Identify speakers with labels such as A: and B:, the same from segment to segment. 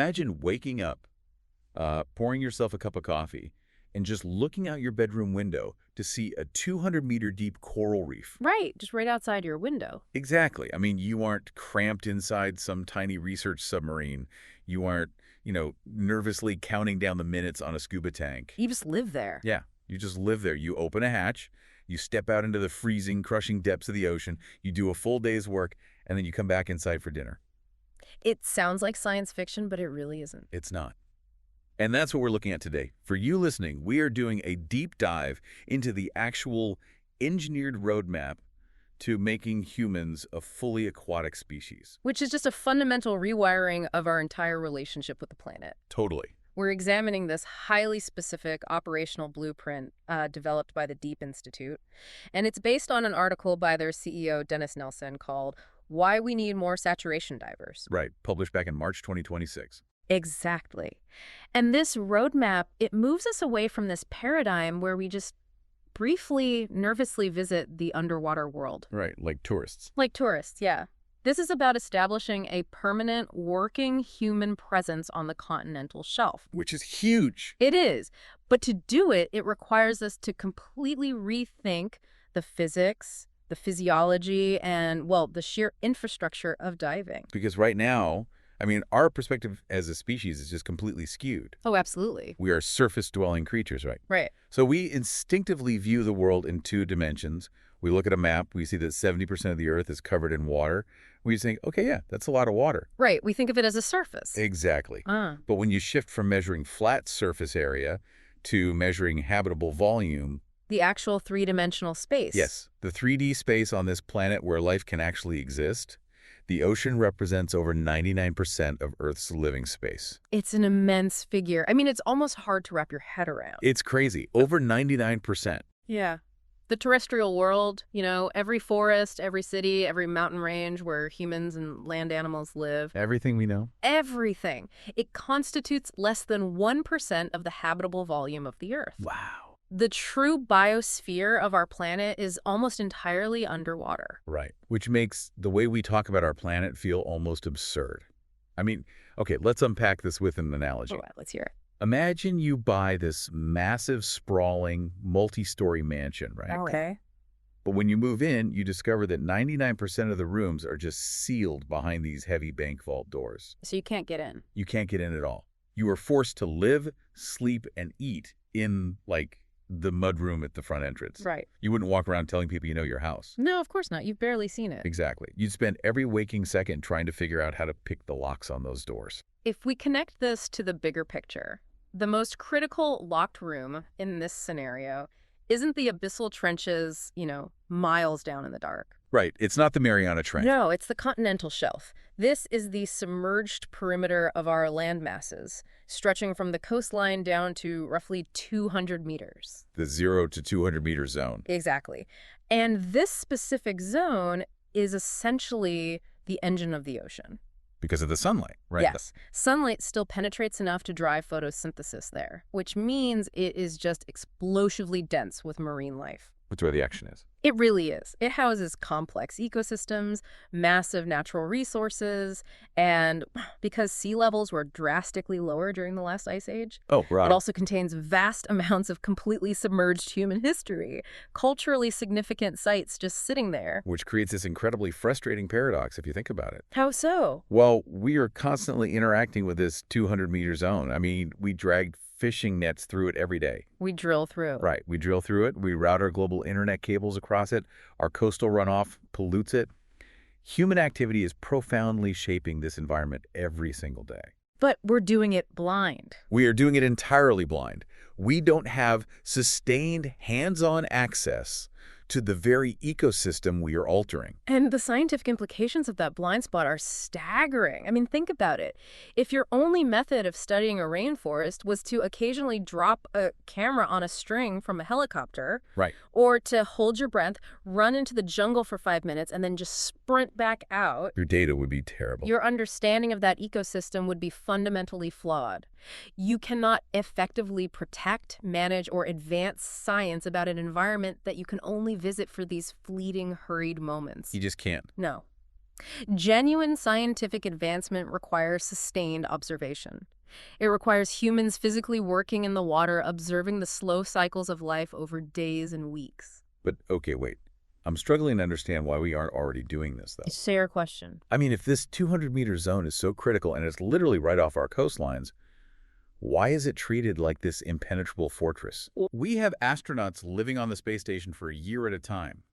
A: Imagine waking up, pouring yourself a cup of coffee, and just looking out your bedroom window to see a 200-meter deep coral reef.
B: Right, just right outside your window.
A: Exactly. I mean, you aren't cramped inside some tiny research submarine. You aren't, nervously counting down the minutes on a scuba tank.
B: You just live there.
A: Yeah, you just live there. You open a hatch, you step out into the freezing, crushing depths of the ocean, you do a full day's work, and then you come back inside for dinner.
B: It sounds like science fiction, but it really isn't.
A: It's not. And that's what we're looking at today. For you listening, we are doing a deep dive into the actual engineered roadmap to making humans a fully aquatic species.
B: Which is just a fundamental rewiring of our entire relationship with the planet.
A: Totally.
B: We're examining this highly specific operational blueprint developed by the Deep Institute, and it's based on an article by their CEO, Dennis Nelson, called Why We Need More Saturation Divers.
A: Right, published back in March 2026.
B: Exactly. And this roadmap, it moves us away from this paradigm where we just briefly, nervously visit the underwater world.
A: Right, like tourists.
B: Like tourists, yeah. This is about establishing a permanent, working human presence on the continental shelf.
A: Which is huge.
B: It is. But to do it, it requires us to completely rethink the physics, the physiology, and, well, the sheer infrastructure of diving.
A: Because right now, our perspective as a species is just completely skewed.
B: Oh, absolutely.
A: We are surface-dwelling creatures, right?
B: Right.
A: So we instinctively view the world in two dimensions. We look at a map, we see that 70% of the Earth is covered in water. We think, okay, yeah, that's a lot of water.
B: Right. We think of it as a surface.
A: Exactly. But when you shift from measuring flat surface area to measuring habitable volume...
B: The actual three-dimensional space.
A: Yes. The 3D space on this planet where life can actually exist... The ocean represents over 99% of Earth's living space.
B: It's an immense figure. It's almost hard to wrap your head around.
A: It's crazy. Over 99%.
B: Yeah. The terrestrial world, every forest, every city, every mountain range where humans and land animals live.
A: Everything we know.
B: Everything. It constitutes less than 1% of the habitable volume of the Earth.
A: Wow.
B: The true biosphere of our planet is almost entirely underwater.
A: Right. Which makes the way we talk about our planet feel almost absurd. Okay, let's unpack this with an analogy.
B: All right, let's hear it.
A: Imagine you buy this massive, sprawling, multi-story mansion, right?
B: Okay.
A: But when you move in, you discover that 99% of the rooms are just sealed behind these heavy bank vault doors.
B: So you can't get in.
A: You can't get in at all. You are forced to live, sleep, and eat in, the mudroom at the front entrance.
B: Right.
A: You wouldn't walk around telling people you know your house.
B: No, of course not. You've barely seen it.
A: Exactly. You'd spend every waking second trying to figure out how to pick the locks on those doors.
B: If we connect this to the bigger picture, the most critical locked room in this scenario isn't the abyssal trenches, miles down in the dark.
A: Right. It's not the Mariana Trench.
B: No, it's the continental shelf. This is the submerged perimeter of our land masses, stretching from the coastline down to roughly 200 meters.
A: The 0 to 200-meter zone.
B: Exactly. And this specific zone is essentially the engine of the ocean.
A: Because of the sunlight, right?
B: Yes. Sunlight still penetrates enough to drive photosynthesis there, which means it is just explosively dense with marine life.
A: That's where the action is.
B: It really is. It houses complex ecosystems, massive natural resources, and because sea levels were drastically lower during the last ice age,
A: Oh, right.
B: it also contains vast amounts of completely submerged human history, culturally significant sites just sitting there.
A: Which creates this incredibly frustrating paradox if you think about it.
B: How so?
A: Well, we are constantly interacting with this 200-meter zone. We drag fishing nets through it every day.
B: We drill through.
A: Right. We drill through it. We route our global internet cables across it. Our coastal runoff pollutes it. Human activity is profoundly shaping this environment every single day.
B: But we're doing it blind.
A: We are doing it entirely blind. We don't have sustained hands-on access to the very ecosystem we are altering.
B: And the scientific implications of that blind spot are staggering. Think about it. If your only method of studying a rainforest was to occasionally drop a camera on a string from a helicopter,
A: Right.
B: or to hold your breath, run into the jungle for 5 minutes, and then just sprint back out,
A: Your data would be terrible.
B: your understanding of that ecosystem would be fundamentally flawed. You cannot effectively protect, manage, or advance science about an environment that you can only visit for these fleeting, hurried moments.
A: You just can't.
B: No. Genuine scientific advancement requires sustained observation. It requires humans physically working in the water, observing the slow cycles of life over days and weeks.
A: But, okay, wait. I'm struggling to understand why we aren't already doing this, though.
B: It's a fair question.
A: I mean, if this 200-meter zone is so critical and it's literally right off our coastlines, why is it treated like this impenetrable fortress? We have astronauts living on the space station for a year at a time.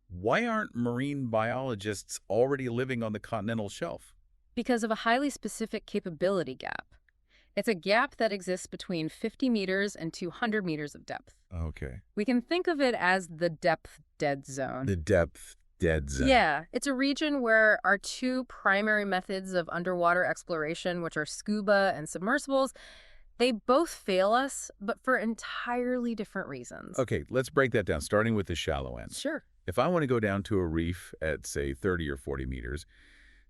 A: Why aren't marine biologists already living on the continental shelf?
B: Because of a highly specific capability gap. It's a gap that exists between 50 meters and 200 meters of depth.
A: Okay.
B: We can think of it as the depth dead zone.
A: The depth dead zone.
B: Yeah, it's a region where our two primary methods of underwater exploration, which are scuba and submersibles, they both fail us, but for entirely different reasons.
A: Okay, let's break that down, starting with the shallow end.
B: Sure.
A: If I want to go down to a reef at, say, 30 or 40 meters,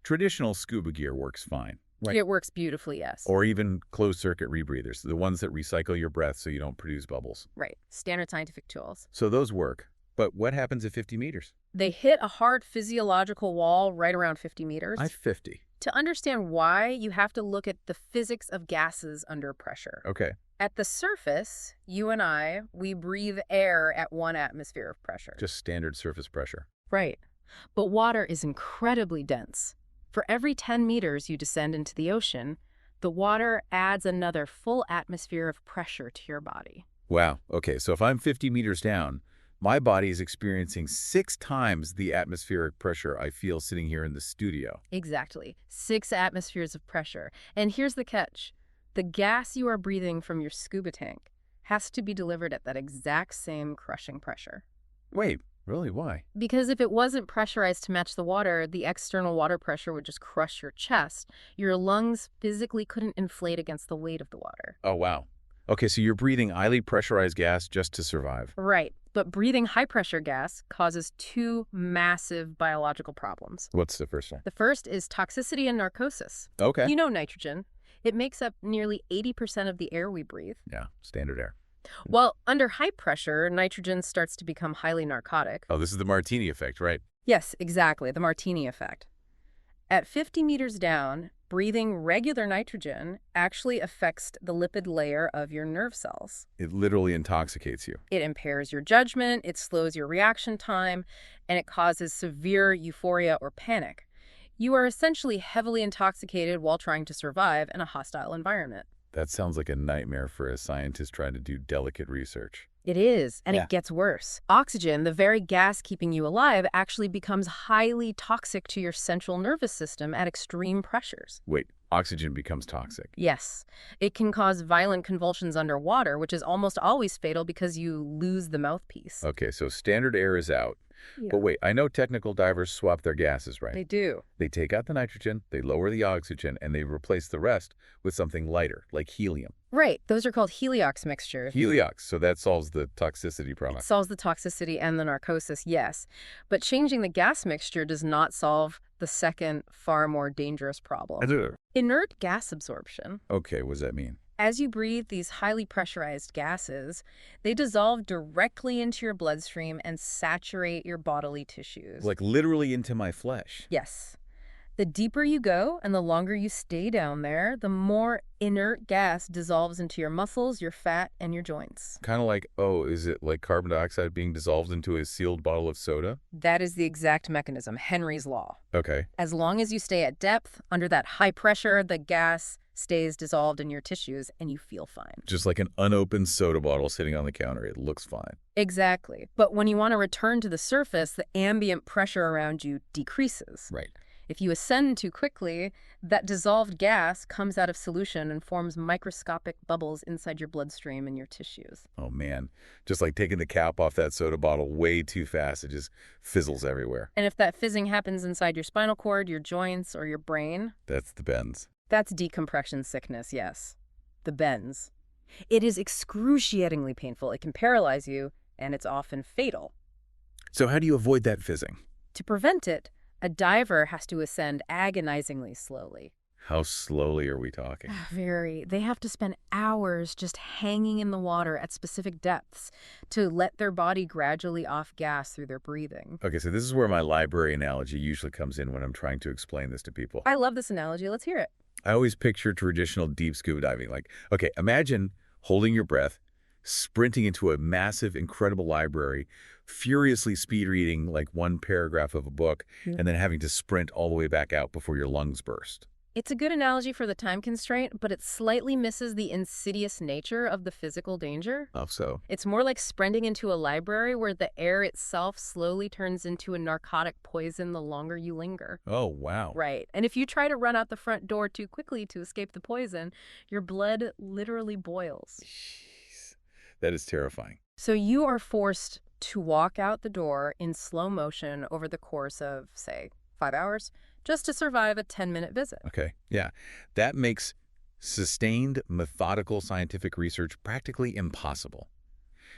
A: traditional scuba gear works fine. Right.
B: It works beautifully, yes.
A: Or even closed-circuit rebreathers, the ones that recycle your breath so you don't produce bubbles.
B: Right. Standard scientific tools.
A: So those work. But what happens at 50 meters?
B: They hit a hard physiological wall right around 50 meters.
A: At 50.
B: To understand why, you have to look at the physics of gases under pressure.
A: Okay.
B: At the surface, you and I, we breathe air at 1 atmosphere of pressure.
A: Just standard surface pressure.
B: Right. But water is incredibly dense. For every 10 meters you descend into the ocean, the water adds another full atmosphere of pressure to your body.
A: Wow. Okay, so if I'm 50 meters down, my body is experiencing 6 times the atmospheric pressure I feel sitting here in the studio.
B: Exactly. 6 atmospheres of pressure. And here's the catch. The gas you are breathing from your scuba tank has to be delivered at that exact same crushing pressure.
A: Wait, really? Why?
B: Because if it wasn't pressurized to match the water, the external water pressure would just crush your chest. Your lungs physically couldn't inflate against the weight of the water.
A: Oh, wow. Okay, so you're breathing highly pressurized gas just to survive.
B: Right. But breathing high-pressure gas causes 2 massive biological problems.
A: What's the first one?
B: The first is toxicity and narcosis.
A: Okay.
B: You know nitrogen. It makes up nearly 80% of the air we breathe.
A: Yeah, standard air.
B: Well, under high pressure, nitrogen starts to become highly narcotic.
A: Oh, this is the martini effect, right?
B: Yes, exactly, the martini effect. At 50 meters down, breathing regular nitrogen actually affects the lipid layer of your nerve cells.
A: It literally intoxicates you.
B: It impairs your judgment, it slows your reaction time, and it causes severe euphoria or panic. You are essentially heavily intoxicated while trying to survive in a hostile environment.
A: That sounds like a nightmare for a scientist trying to do delicate research.
B: It is, and
A: Yeah.
B: it gets worse. Oxygen, the very gas keeping you alive, actually becomes highly toxic to your central nervous system at extreme pressures.
A: Wait, oxygen becomes toxic.
B: Yes, it can cause violent convulsions underwater, which is almost always fatal because you lose the mouthpiece.
A: Okay, so standard air is out.
B: Yeah.
A: But wait, I know technical divers swap their gases, right?
B: They do.
A: They take out the nitrogen, they lower the oxygen, and they replace the rest with something lighter, like helium.
B: Right, those are called heliox mixtures.
A: Heliox, so that solves the toxicity problem.
B: It solves the toxicity and the narcosis, yes. But changing the gas mixture does not solve the second, far more dangerous problem. Inert gas absorption.
A: Okay, what does that mean?
B: As you breathe these highly pressurized gases, they dissolve directly into your bloodstream and saturate your bodily tissues.
A: Like literally into my flesh.
B: Yes. The deeper you go and the longer you stay down there, the more inert gas dissolves into your muscles, your fat, and your joints.
A: Kind of like, oh, is it like carbon dioxide being dissolved into a sealed bottle of soda?
B: That is the exact mechanism, Henry's law.
A: Okay.
B: As long as you stay at depth, under that high pressure, the gas stays dissolved in your tissues and you feel fine.
A: Just like an unopened soda bottle sitting on the counter. It looks fine.
B: Exactly. But when you want to return to the surface, the ambient pressure around you decreases.
A: Right.
B: If you ascend too quickly, that dissolved gas comes out of solution and forms microscopic bubbles inside your bloodstream and your tissues.
A: Oh, man. Just like taking the cap off that soda bottle way too fast. It just fizzles everywhere.
B: And if that fizzing happens inside your spinal cord, your joints, or your brain,
A: That's the bends.
B: that's decompression sickness, yes. The bends. It is excruciatingly painful. It can paralyze you, and it's often fatal.
A: So how do you avoid that fizzing?
B: To prevent it, a diver has to ascend agonizingly slowly.
A: How slowly are we talking?
B: Very. They have to spend hours just hanging in the water at specific depths to let their body gradually off gas through their breathing.
A: Okay, so this is where my library analogy usually comes in when I'm trying to explain this to people.
B: I love this analogy. Let's hear it.
A: I always picture traditional deep scuba diving. Like, okay, imagine holding your breath, sprinting into a massive, incredible library, furiously speed reading like one paragraph of a book,
B: Yeah.
A: and then having to sprint all the way back out before your lungs burst.
B: It's a good analogy for the time constraint, but it slightly misses the insidious nature of the physical danger.
A: Oh, so?
B: It's more like sprinting into a library where the air itself slowly turns into a narcotic poison the longer you linger.
A: Oh, wow.
B: Right. And if you try to run out the front door too quickly to escape the poison, your blood literally boils.
A: Jeez. That is terrifying.
B: So you are forced to walk out the door in slow motion over the course of, say, 5 hours, just to survive a 10-minute visit.
A: Okay, yeah. That makes sustained, methodical scientific research practically impossible.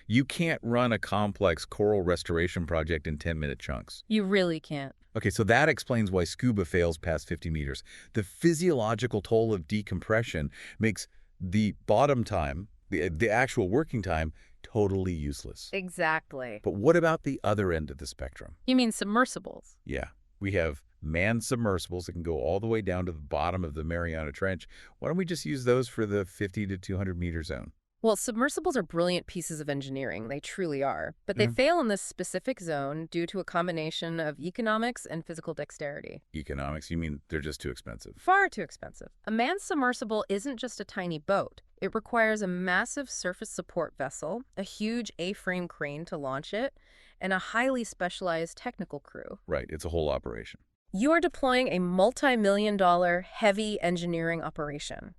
A: You can't run a complex coral restoration project in 10-minute chunks.
B: You really can't.
A: Okay, so that explains why scuba fails past 50 meters. The physiological toll of decompression makes the bottom time, the actual working time, totally useless.
B: Exactly.
A: But what about the other end of the spectrum?
B: You mean submersibles?
A: Yeah, we have manned submersibles that can go all the way down to the bottom of the Mariana Trench. Why don't we just use those for the 50 to 200 meter zone?
B: Well, submersibles are brilliant pieces of engineering. They truly are. But they
A: Mhm.
B: fail in this specific zone due to a combination of economics and physical dexterity.
A: Economics, you mean they're just too expensive?
B: Far too expensive. A manned submersible isn't just a tiny boat. It requires a massive surface support vessel, a huge A-frame crane to launch it, and a highly specialized technical crew.
A: Right, it's a whole operation.
B: You are deploying a multi-million-dollar heavy engineering operation.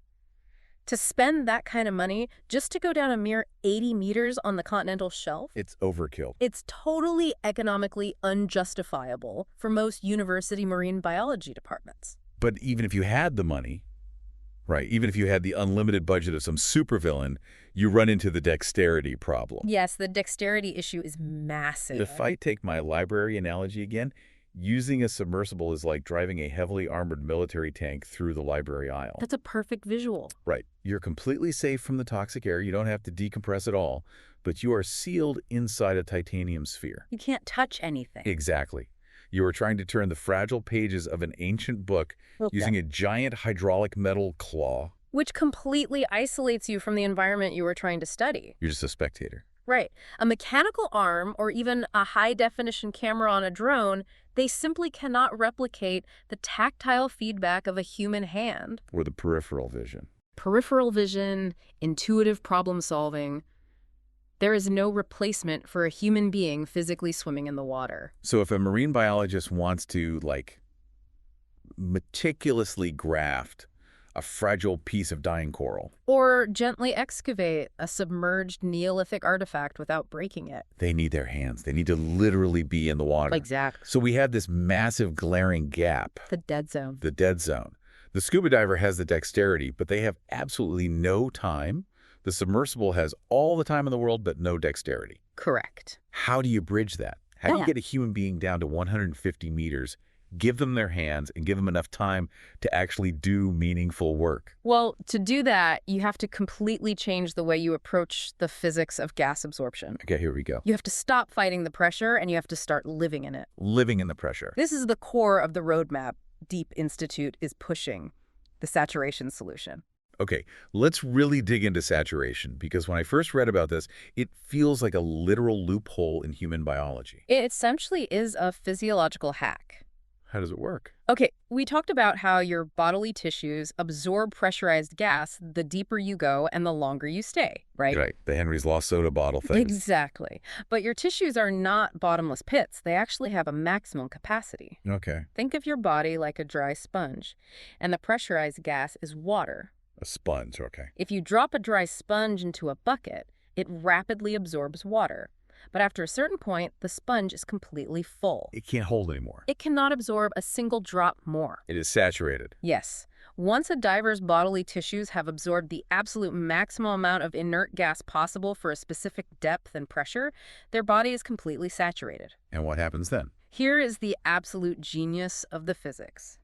B: To spend that kind of money just to go down a mere 80 meters on the continental shelf,
A: It's overkill.
B: it's totally economically unjustifiable for most university marine biology departments.
A: But even if you had the money, right, even if you had the unlimited budget of some supervillain, you run into the dexterity problem.
B: Yes, the dexterity issue is massive.
A: If I take my library analogy again, using a submersible is like driving a heavily armored military tank through the library aisle.
B: That's a perfect visual.
A: Right. You're completely safe from the toxic air. You don't have to decompress at all, but you are sealed inside a titanium sphere.
B: You can't touch anything.
A: Exactly. You are trying to turn the fragile pages of an ancient book using a giant hydraulic metal claw.
B: Which completely isolates you from the environment you were trying to study.
A: You're just a spectator.
B: Right. A mechanical arm or even a high-definition camera on a drone, they simply cannot replicate the tactile feedback of a human hand.
A: Or the peripheral vision.
B: Peripheral vision, intuitive problem solving. There is no replacement for a human being physically swimming in the water.
A: So if a marine biologist wants to, like, meticulously graft a fragile piece of dying coral,
B: Or gently excavate a submerged Neolithic artifact without breaking it.
A: they need their hands. They need to literally be in the water.
B: Exactly.
A: So we have this massive glaring gap,
B: The dead zone.
A: the dead zone. The scuba diver has the dexterity, but they have absolutely no time. The submersible has all the time in the world, but no dexterity.
B: Correct.
A: How do you bridge that? How do you
B: Yeah.
A: get a human being down to 150 meters, give them their hands, and give them enough time to actually do meaningful work?
B: Well, to do that, you have to completely change the way you approach the physics of gas absorption.
A: Okay, here we go.
B: You have to stop fighting the pressure and you have to start living in it.
A: Living in the pressure.
B: This is the core of the roadmap Deep Institute is pushing, the saturation solution.
A: Okay, let's really dig into saturation, because when I first read about this, it feels like a literal loophole in human biology.
B: It essentially is a physiological hack.
A: How does it work?
B: Okay, we talked about how your bodily tissues absorb pressurized gas the deeper you go and the longer you stay, right?
A: Right, the Henry's Lost Soda bottle thing.
B: Exactly. But your tissues are not bottomless pits. They actually have a maximum capacity.
A: Okay,
B: Think of your body like a dry sponge, and the pressurized gas is water.
A: a sponge, okay.
B: If you drop a dry sponge into a bucket, it rapidly absorbs water. But after a certain point, the sponge is completely full.
A: It can't hold anymore.
B: It cannot absorb a single drop more.
A: It is saturated.
B: Yes. Once a diver's bodily tissues have absorbed the absolute maximum amount of inert gas possible for a specific depth and pressure, their body is completely saturated.
A: And what happens then?
B: Here is the absolute genius of the physics.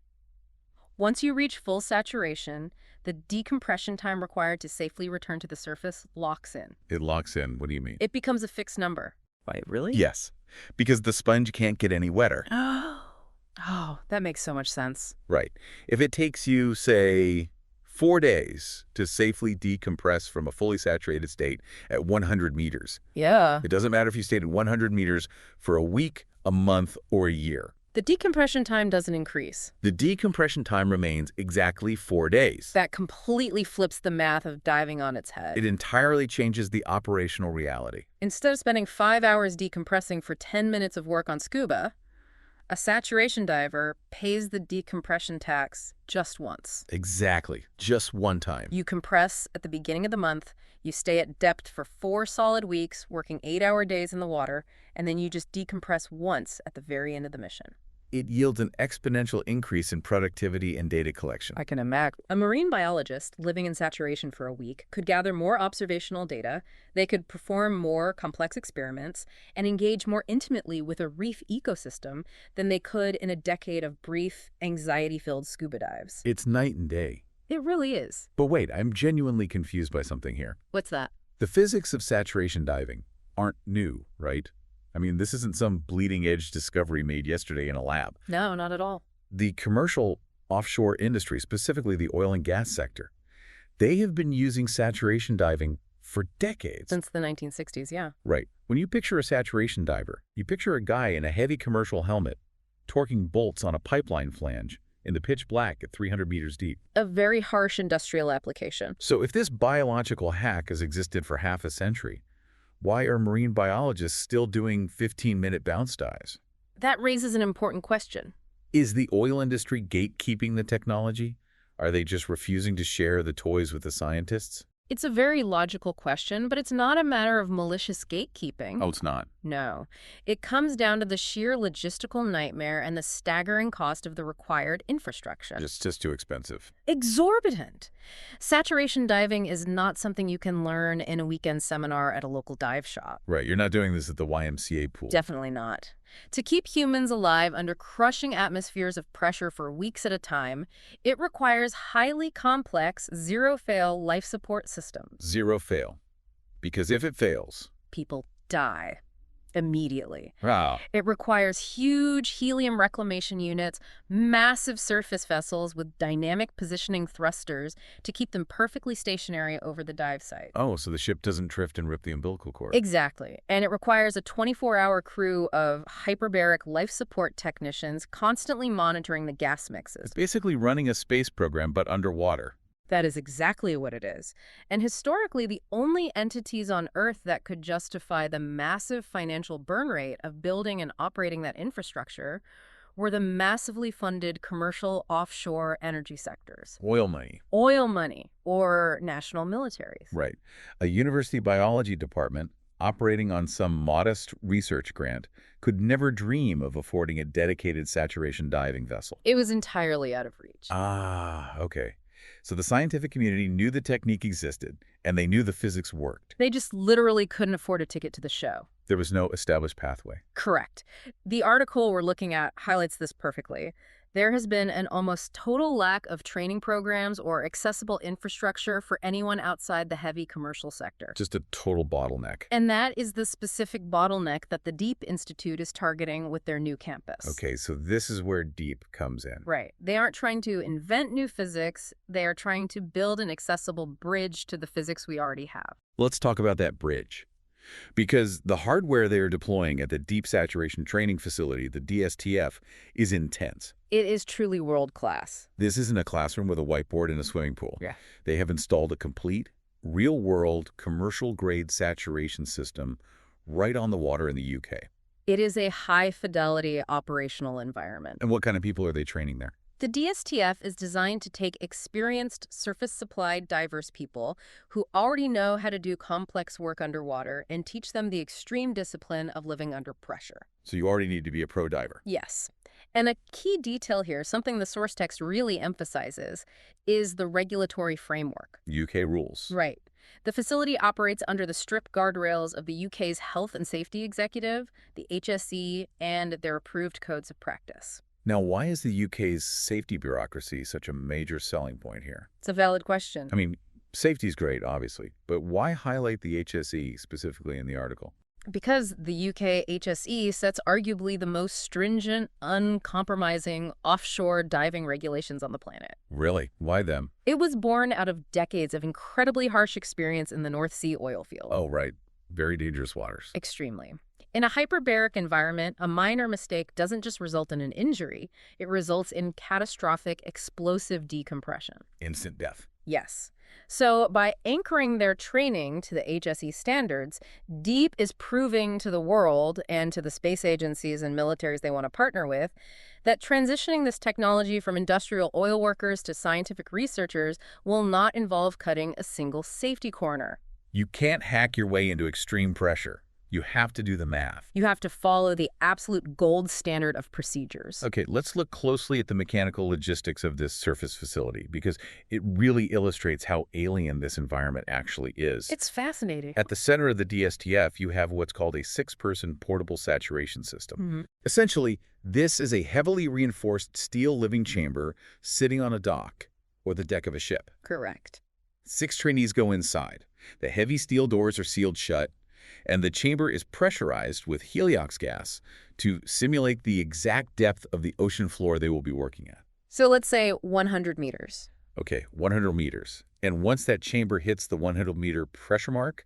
B: Once you reach full saturation, the decompression time required to safely return to the surface locks in.
A: It locks in. What do you mean?
B: It becomes a fixed number.
C: Wait, really?
A: Yes, because the sponge can't get any wetter.
B: Oh, that makes so much sense.
A: Right. If it takes you, say, 4 days to safely decompress from a fully saturated state at 100 meters,
B: Yeah.
A: it doesn't matter if you stayed at 100 meters for a week, a month, or a year.
B: The decompression time doesn't increase.
A: The decompression time remains exactly 4 days.
B: That completely flips the math of diving on its head.
A: It entirely changes the operational reality.
B: Instead of spending 5 hours decompressing for 10 minutes of work on scuba, a saturation diver pays the decompression tax just once.
A: Exactly. Just one time.
B: You compress at the beginning of the month, you stay at depth for 4 solid weeks, working 8-hour days in the water, and then you just decompress once at the very end of the mission.
A: It yields an exponential increase in productivity and data collection.
B: I can imagine. A marine biologist living in saturation for a week could gather more observational data, they could perform more complex experiments, and engage more intimately with a reef ecosystem than they could in a decade of brief, anxiety-filled scuba dives.
A: It's night and day.
B: It really is.
A: But wait, I'm genuinely confused by something here.
B: What's that?
A: The physics of saturation diving aren't new, right? I mean, this isn't some bleeding-edge discovery made yesterday in a lab.
B: No, not at all.
A: The commercial offshore industry, specifically the oil and gas sector, they have been using saturation diving for decades.
B: Since the 1960s, yeah.
A: Right. When you picture a saturation diver, you picture a guy in a heavy commercial helmet torquing bolts on a pipeline flange in the pitch black at 300 meters deep.
B: A very harsh industrial application.
A: So if this biological hack has existed for half a century, why are marine biologists still doing 15-minute bounce dives?
B: That raises an important question.
A: Is the oil industry gatekeeping the technology? Are they just refusing to share the toys with the scientists?
B: It's a very logical question, but it's not a matter of malicious gatekeeping.
A: Oh, it's not.
B: No. It comes down to the sheer logistical nightmare and the staggering cost of the required infrastructure.
A: It's just too expensive.
B: Exorbitant. Saturation diving is not something you can learn in a weekend seminar at a local dive shop.
A: Right, you're not doing this at the YMCA pool.
B: Definitely not. To keep humans alive under crushing atmospheres of pressure for weeks at a time, it requires highly complex, zero-fail life support systems.
A: Zero fail. Because if it fails...
B: People die. Immediately.
A: Wow.
B: It requires huge helium reclamation units, massive surface vessels with dynamic positioning thrusters to keep them perfectly stationary over the dive site.
A: Oh, so the ship doesn't drift and rip the umbilical cord.
B: Exactly. And it requires a 24-hour crew of hyperbaric life support technicians constantly monitoring the gas mixes.
A: It's basically running a space program, but underwater.
B: That is exactly what it is. And historically, the only entities on Earth that could justify the massive financial burn rate of building and operating that infrastructure were the massively funded commercial offshore energy sectors.
A: Oil money.
B: Oil money, or national militaries.
A: Right. A university biology department operating on some modest research grant could never dream of affording a dedicated saturation diving vessel.
B: It was entirely out of reach.
A: Ah, okay. So the scientific community knew the technique existed, and they knew the physics worked.
B: They just literally couldn't afford a ticket to the show.
A: There was no established pathway.
B: Correct. The article we're looking at highlights this perfectly. There has been an almost total lack of training programs or accessible infrastructure for anyone outside the heavy commercial sector.
A: Just a total bottleneck.
B: And that is the specific bottleneck that the DEEP Institute is targeting with their new campus.
A: Okay, so this is where DEEP comes in.
B: Right. They aren't trying to invent new physics. They are trying to build an accessible bridge to the physics we already have.
A: Let's talk about that bridge. Because the hardware they are deploying at the Deep Saturation Training Facility, the DSTF, is intense.
B: It is truly world-class.
A: This isn't a classroom with a whiteboard and a swimming pool.
B: Yeah.
A: They have installed a complete, real-world, commercial-grade saturation system right on the water in the UK.
B: It is a high-fidelity operational environment.
A: And what kind of people are they training there?
B: The DSTF is designed to take experienced surface-supplied diverse people who already know how to do complex work underwater and teach them the extreme discipline of living under pressure.
A: So you already need to be a pro diver.
B: Yes. And a key detail here, something the source text really emphasizes, is the regulatory framework.
A: UK rules.
B: Right. The facility operates under the strict guardrails of the UK's Health and Safety Executive, the HSE, and their approved codes of practice.
A: Now, why is the UK's safety bureaucracy such a major selling point here?
B: It's a valid question.
A: I mean, safety's great, obviously, but why highlight the HSE specifically in the article?
B: Because the UK HSE sets arguably the most stringent, uncompromising offshore diving regulations on the planet.
A: Really? Why them?
B: It was born out of decades of incredibly harsh experience in the North Sea oil field.
A: Oh, right. Very dangerous waters.
B: Extremely. In a hyperbaric environment, a minor mistake doesn't just result in an injury, it results in catastrophic explosive decompression.
A: Instant death.
B: Yes. So by anchoring their training to the HSE standards, Deep is proving to the world and to the space agencies and militaries they want to partner with that transitioning this technology from industrial oil workers to scientific researchers will not involve cutting a single safety corner.
A: You can't hack your way into extreme pressure. You have to do the math.
B: You have to follow the absolute gold standard of procedures.
A: Okay, let's look closely at the mechanical logistics of this surface facility because it really illustrates how alien this environment actually is.
B: It's fascinating.
A: At the center of the DSTF, you have what's called a 6-person portable saturation system.
B: Mm-hmm.
A: Essentially, this is a heavily reinforced steel living chamber sitting on a dock or the deck of a ship.
B: Correct.
A: 6 trainees go inside. The heavy steel doors are sealed shut, and the chamber is pressurized with heliox gas to simulate the exact depth of the ocean floor they will be working at.
B: So let's say 100 meters.
A: Okay, 100 meters. And once that chamber hits the 100-meter pressure mark,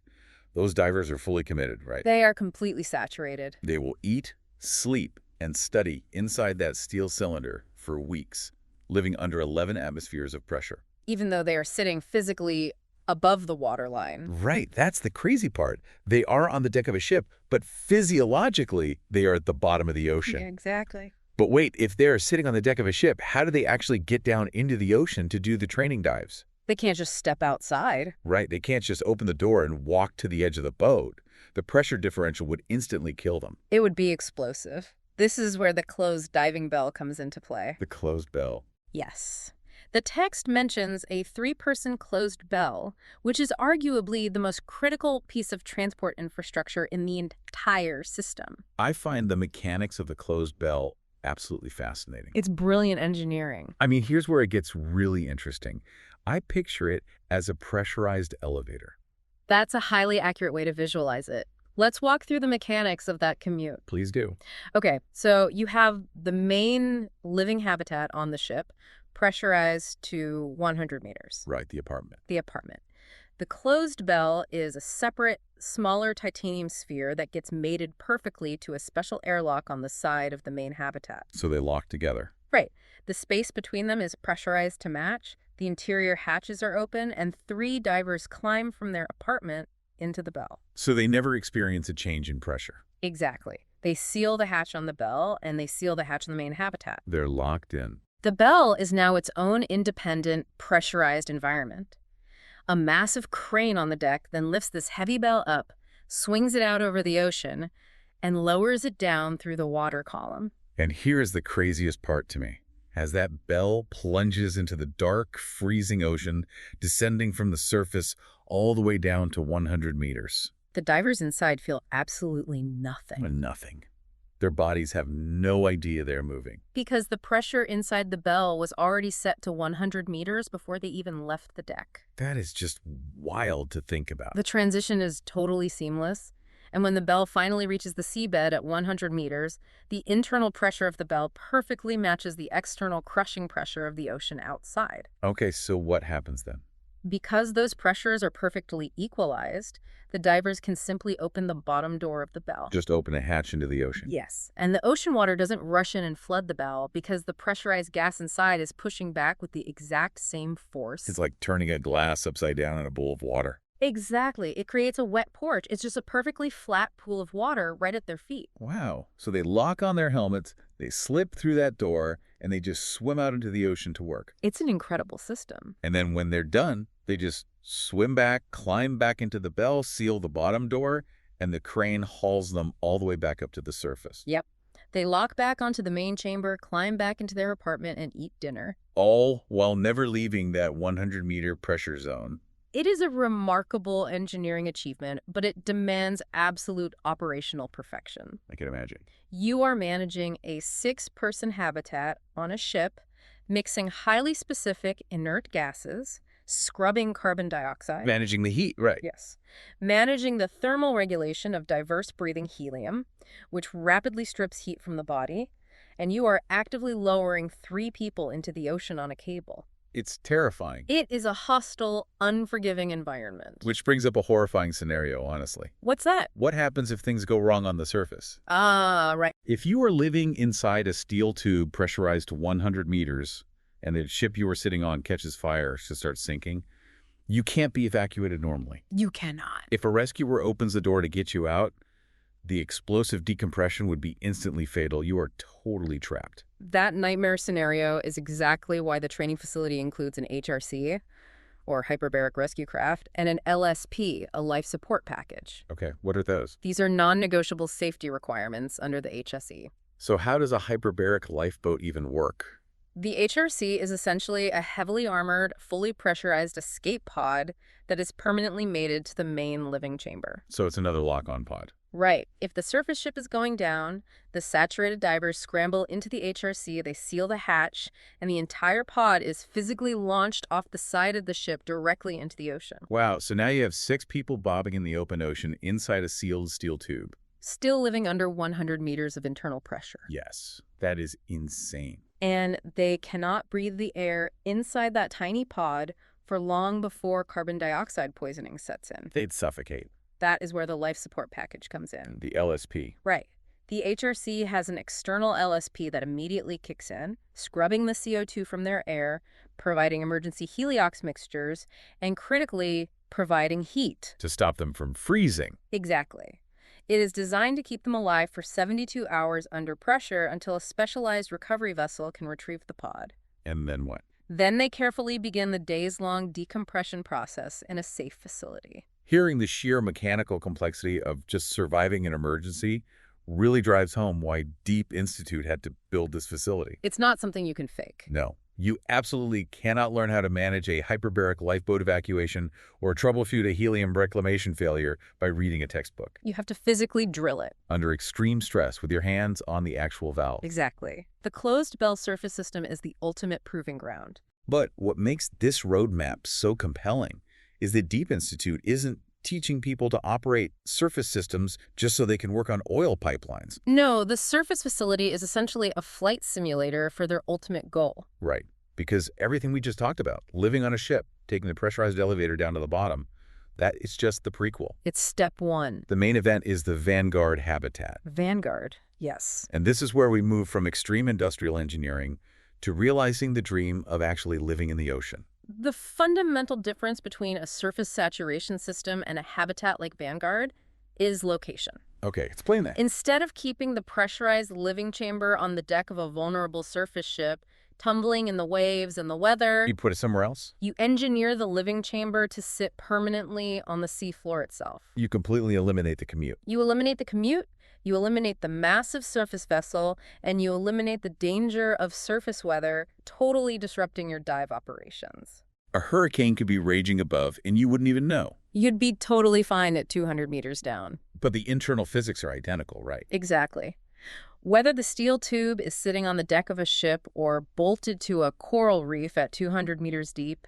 A: those divers are fully committed, right?
B: They are completely saturated.
A: They will eat, sleep, and study inside that steel cylinder for weeks, living under 11 atmospheres of pressure.
B: Even though they are sitting physically above the waterline.
A: Right, that's the crazy part. They are on the deck of a ship, but physiologically, they are at the bottom of the ocean.
B: Yeah, exactly.
A: But wait, if they're sitting on the deck of a ship, how do they actually get down into the ocean to do the training dives?
B: They can't just step outside.
A: Right, they can't just open the door and walk to the edge of the boat. The pressure differential would instantly kill them.
B: It would be explosive. This is where the closed diving bell comes into play.
A: The closed bell.
B: Yes. The text mentions a 3-person closed bell, which is arguably the most critical piece of transport infrastructure in the entire system.
A: I find the mechanics of the closed bell absolutely fascinating.
B: It's brilliant engineering.
A: I mean, here's where it gets really interesting. I picture it as a pressurized elevator.
B: That's a highly accurate way to visualize it. Let's walk through the mechanics of that commute.
A: Please do.
B: Okay, so you have the main living habitat on the ship, pressurized to 100 meters.
A: Right, the apartment.
B: The apartment. The closed bell is a separate, smaller titanium sphere that gets mated perfectly to a special airlock on the side of the main habitat.
A: So they lock together.
B: Right. The space between them is pressurized to match, the interior hatches are open, and 3 divers climb from their apartment into the bell.
A: So they never experience a change in pressure.
B: Exactly. They seal the hatch on the bell, and they seal the hatch on the main habitat.
A: They're locked in.
B: The bell is now its own independent, pressurized environment. A massive crane on the deck then lifts this heavy bell up, swings it out over the ocean, and lowers it down through the water column.
A: And here is the craziest part to me. As that bell plunges into the dark, freezing ocean, descending from the surface all the way down to 100 meters.
B: The divers inside feel absolutely nothing.
A: Nothing. Their bodies have no idea they're moving.
B: Because the pressure inside the bell was already set to 100 meters before they even left the deck.
A: That is just wild to think about.
B: The transition is totally seamless. And when the bell finally reaches the seabed at 100 meters, the internal pressure of the bell perfectly matches the external crushing pressure of the ocean outside.
A: Okay, so what happens then?
B: Because those pressures are perfectly equalized, the divers can simply open the bottom door of the bell.
A: Just open a hatch into the ocean.
B: Yes, and the ocean water doesn't rush in and flood the bell because the pressurized gas inside is pushing back with the exact same force.
A: It's like turning a glass upside down in a bowl of water.
B: Exactly. It creates a wet porch. It's just a perfectly flat pool of water right at their feet.
A: Wow. So they lock on their helmets, they slip through that door, and they just swim out into the ocean to work.
B: It's an incredible system.
A: And then when they're done, they just swim back, climb back into the bell, seal the bottom door, and the crane hauls them all the way back up to the surface.
B: Yep. They lock back onto the main chamber, climb back into their apartment, and eat dinner.
A: All while never leaving that 100-meter pressure zone.
B: It is a remarkable engineering achievement, but it demands absolute operational perfection.
A: I can imagine.
B: You are managing a 6-person habitat on a ship, mixing highly specific inert gases, scrubbing carbon dioxide.
A: Managing the heat, right.
B: Yes. Managing the thermal regulation of diverse breathing helium, which rapidly strips heat from the body, and you are actively lowering 3 people into the ocean on a cable.
A: It's terrifying.
B: It is a hostile, unforgiving environment.
A: Which brings up a horrifying scenario, honestly.
B: What's that?
A: What happens if things go wrong on the surface?
B: Ah, right.
A: If you are living inside a steel tube pressurized to 100 meters and the ship you are sitting on catches fire to start sinking, you can't be evacuated normally.
B: You cannot.
A: If a rescuer opens the door to get you out, the explosive decompression would be instantly fatal. You are totally trapped.
B: That nightmare scenario is exactly why the training facility includes an HRC, or hyperbaric rescue craft, and an LSP, a life support package.
A: Okay, what are those?
B: These are non-negotiable safety requirements under the HSE.
A: So how does a hyperbaric lifeboat even work?
B: The HRC is essentially a heavily armored, fully pressurized escape pod that is permanently mated to the main living chamber.
A: So it's another lock-on pod.
B: Right. If the surface ship is going down, the saturated divers scramble into the HRC, they seal the hatch, and the entire pod is physically launched off the side of the ship directly into the ocean.
A: Wow, so now you have 6 people bobbing in the open ocean inside a sealed steel tube.
B: Still living under 100 meters of internal pressure.
A: Yes, that is insane.
B: And they cannot breathe the air inside that tiny pod for long before carbon dioxide poisoning sets in.
A: They'd suffocate.
B: That is where the life support package comes in.
A: The LSP.
B: Right. The HRC has an external LSP that immediately kicks in, scrubbing the CO2 from their air, providing emergency heliox mixtures, and critically, providing heat.
A: To stop them from freezing.
B: Exactly. It is designed to keep them alive for 72 hours under pressure until a specialized recovery vessel can retrieve the pod.
A: And then what?
B: Then they carefully begin the days-long decompression process in a safe facility.
A: Hearing the sheer mechanical complexity of just surviving an emergency really drives home why Deep Institute had to build this facility.
B: It's not something you can fake.
A: No, you absolutely cannot learn how to manage a hyperbaric lifeboat evacuation or troubleshoot a helium reclamation failure by reading a textbook.
B: You have to physically drill it.
A: Under extreme stress with your hands on the actual valve.
B: Exactly. The closed bell surface system is the ultimate proving ground.
A: But what makes this roadmap so compelling is that Deep Institute isn't teaching people to operate surface systems just so they can work on oil pipelines.
B: No, the surface facility is essentially a flight simulator for their ultimate goal.
A: Right, because everything we just talked about, living on a ship, taking the pressurized elevator down to the bottom, that is just the prequel.
B: It's step 1.
A: The main event is the Vanguard habitat.
B: Vanguard, yes.
A: And this is where we move from extreme industrial engineering to realizing the dream of actually living in the ocean.
B: The fundamental difference between a surface saturation system and a habitat like Vanguard is location.
A: Okay, explain that.
B: Instead of keeping the pressurized living chamber on the deck of a vulnerable surface ship, tumbling in the waves and the weather,
A: You put it somewhere else?
B: you engineer the living chamber to sit permanently on the seafloor itself.
A: You completely eliminate the commute.
B: You eliminate the commute, you eliminate the massive surface vessel, and you eliminate the danger of surface weather, totally disrupting your dive operations.
A: A hurricane could be raging above and you wouldn't even know.
B: You'd be totally fine at 200 meters down.
A: But the internal physics are identical, right?
B: Exactly. Whether the steel tube is sitting on the deck of a ship or bolted to a coral reef at 200 meters deep,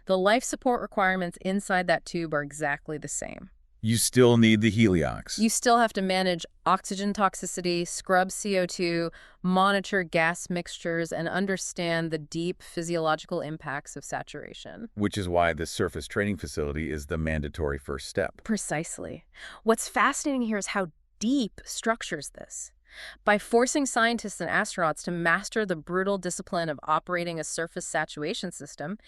B: the life support requirements inside that tube are exactly the same.
A: You still need the heliox.
B: You still have to manage oxygen toxicity, scrub CO2, monitor gas mixtures, and understand the deep physiological impacts of saturation.
A: Which is why the surface training facility is the mandatory first step.
B: Precisely. What's fascinating here is how Deep structures this. By forcing scientists and astronauts to master the brutal discipline of operating a surface saturation system,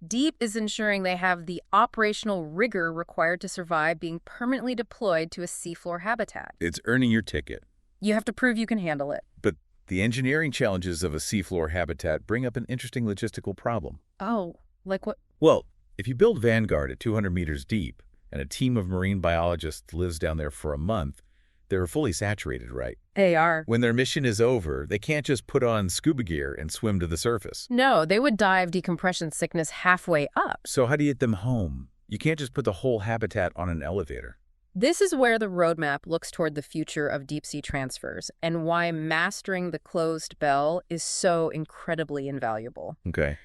B: Deep is ensuring they have the operational rigor required to survive being permanently deployed to a seafloor habitat.
A: It's earning your ticket.
B: You have to prove you can handle it.
A: But the engineering challenges of a seafloor habitat bring up an interesting logistical problem.
B: Oh, like what?
A: Well, if you build Vanguard at 200 meters deep and a team of marine biologists lives down there for a month, they're fully saturated, right?
B: They are.
A: When their mission is over, they can't just put on scuba gear and swim to the surface.
B: No, they would die of decompression sickness halfway up.
A: So how do you get them home? You can't just put the whole habitat on an elevator.
B: This is where the roadmap looks toward the future of deep-sea transfers and why mastering the closed bell is so incredibly invaluable.
A: Okay.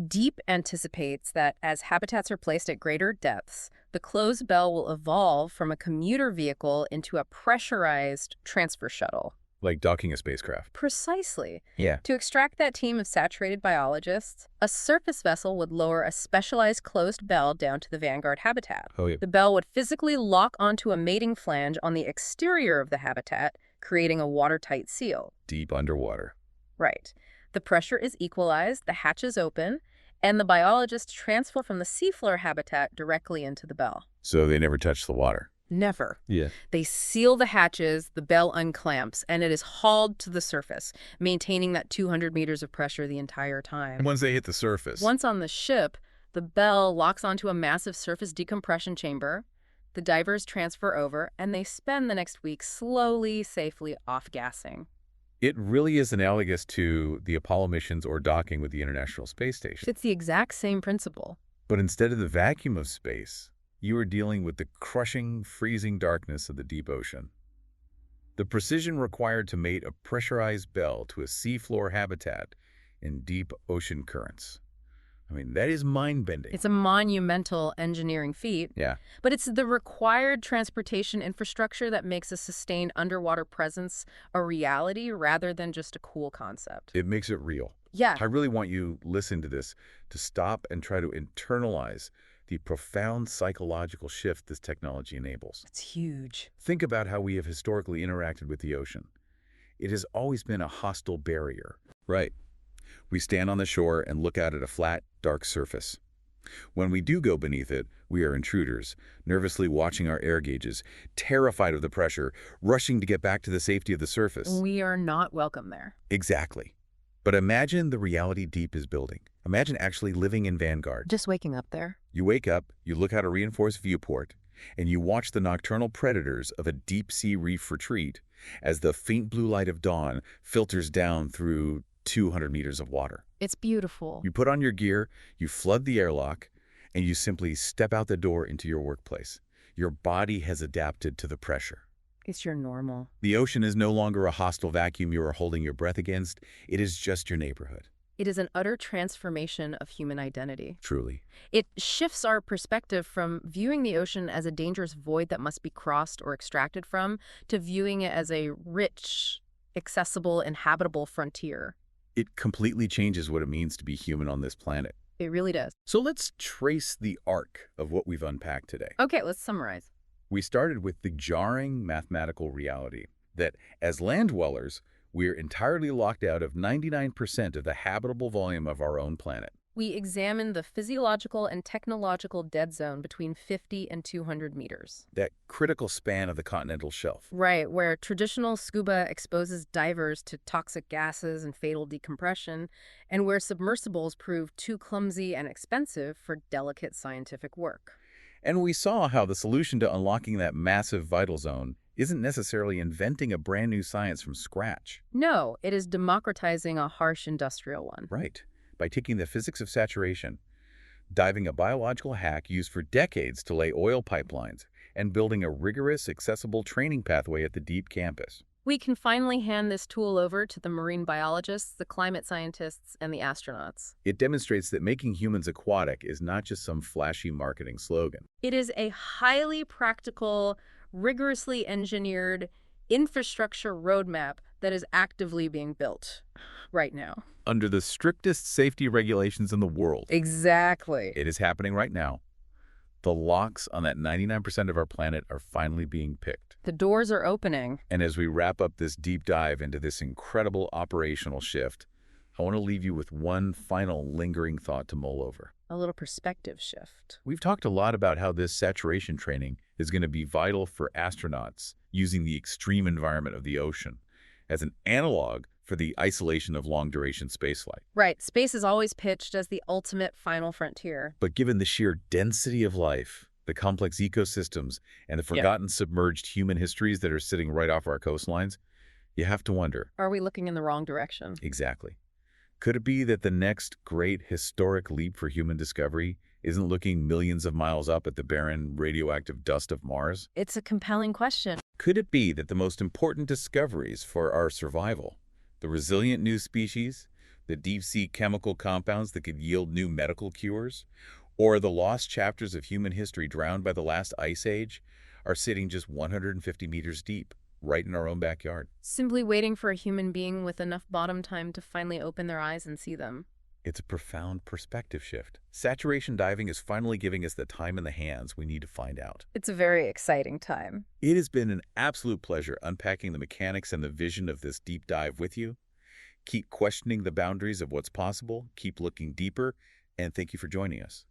B: Deep anticipates that as habitats are placed at greater depths, the closed bell will evolve from a commuter vehicle into a pressurized transfer shuttle.
A: Like docking a spacecraft.
B: Precisely.
A: Yeah.
B: To extract that team of saturated biologists, a surface vessel would lower a specialized closed bell down to the Vanguard habitat.
A: Oh, yeah.
B: The bell would physically lock onto a mating flange on the exterior of the habitat, creating a watertight seal.
A: Deep underwater.
B: Right. The pressure is equalized, the hatches open, and the biologists transfer from the seafloor habitat directly into the bell.
A: So they never touch the water.
B: Never.
A: Yeah.
B: They seal the hatches, the bell unclamps, and it is hauled to the surface, maintaining that 200 meters of pressure the entire time.
A: Once they hit the surface.
B: Once on the ship, the bell locks onto a massive surface decompression chamber. The divers transfer over, and they spend the next week slowly, safely off-gassing.
A: It really is analogous to the Apollo missions or docking with the International Space Station.
B: It's the exact same principle.
A: But instead of the vacuum of space, you are dealing with the crushing, freezing darkness of the deep ocean. The precision required to mate a pressurized bell to a seafloor habitat in deep ocean currents. I mean, that is mind-bending.
B: It's a monumental engineering feat.
A: Yeah.
B: But it's the required transportation infrastructure that makes a sustained underwater presence a reality rather than just a cool concept.
A: It makes it real.
B: Yeah.
A: I really want you, listen to this, to stop and try to internalize the profound psychological shift this technology enables.
B: It's huge.
A: Think about how we have historically interacted with the ocean. It has always been a hostile barrier. Right. We stand on the shore and look out at a flat, dark surface. When we do go beneath it, we are intruders, nervously watching our air gauges, terrified of the pressure, rushing to get back to the safety of the surface.
B: We are not welcome there.
A: Exactly. But imagine the reality deep is building. Imagine actually living in Vanguard.
B: Just waking up there.
A: You wake up, you look out a reinforced viewport, and you watch the nocturnal predators of a deep-sea reef retreat as the faint blue light of dawn filters down through 200 meters of water.
B: It's beautiful.
A: You put on your gear, you flood the airlock, and you simply step out the door into your workplace. Your body has adapted to the pressure.
B: It's your normal.
A: The ocean is no longer a hostile vacuum you are holding your breath against. It is just your neighborhood.
B: It is an utter transformation of human identity.
A: Truly.
B: It shifts our perspective from viewing the ocean as a dangerous void that must be crossed or extracted from to viewing it as a rich, accessible, inhabitable frontier.
A: It completely changes what it means to be human on this planet.
B: It really does.
A: So let's trace the arc of what we've unpacked today.
B: Okay, let's summarize.
A: We started with the jarring mathematical reality that as land dwellers, we're entirely locked out of 99% of the habitable volume of our own planet.
B: We examined the physiological and technological dead zone between 50 and 200 meters.
A: That critical span of the continental shelf.
B: Right, where traditional scuba exposes divers to toxic gases and fatal decompression, and where submersibles prove too clumsy and expensive for delicate scientific work.
A: And we saw how the solution to unlocking that massive vital zone isn't necessarily inventing a brand new science from scratch.
B: No, it is democratizing a harsh industrial one.
A: Right. By taking the physics of saturation, diving a biological hack used for decades to lay oil pipelines, and building a rigorous, accessible training pathway at the deep campus.
B: We can finally hand this tool over to the marine biologists, the climate scientists, and the astronauts.
A: It demonstrates that making humans aquatic is not just some flashy marketing slogan.
B: It is a highly practical, rigorously engineered infrastructure roadmap that is actively being built right now.
A: Under the strictest safety regulations in the world.
B: Exactly.
A: It is happening right now. The locks on that 99% of our planet are finally being picked.
B: The doors are opening.
A: And as we wrap up this deep dive into this incredible operational shift, I want to leave you with one final lingering thought to mull over.
B: A little perspective shift.
A: We've talked a lot about how this saturation training is going to be vital for astronauts using the extreme environment of the ocean as an analog for the isolation of long-duration spaceflight.
B: Right. Space is always pitched as the ultimate final frontier.
A: But given the sheer density of life, the complex ecosystems, and the forgotten submerged human histories that are sitting right off our coastlines, you have to wonder.
B: Are we looking in the wrong direction?
A: Exactly. Could it be that the next great historic leap for human discovery isn't looking millions of miles up at the barren, radioactive dust of Mars?
B: It's a compelling question.
A: Could it be that the most important discoveries for our survival, the resilient new species, the deep-sea chemical compounds that could yield new medical cures, or the lost chapters of human history drowned by the last ice age, are sitting just 150 meters deep, right in our own backyard?
B: Simply waiting for a human being with enough bottom time to finally open their eyes and see them.
A: It's a profound perspective shift. Saturation diving is finally giving us the time in the hands we need to find out.
B: It's a very exciting time.
A: It has been an absolute pleasure unpacking the mechanics and the vision of this deep dive with you. Keep questioning the boundaries of what's possible, keep looking deeper, and thank you for joining us.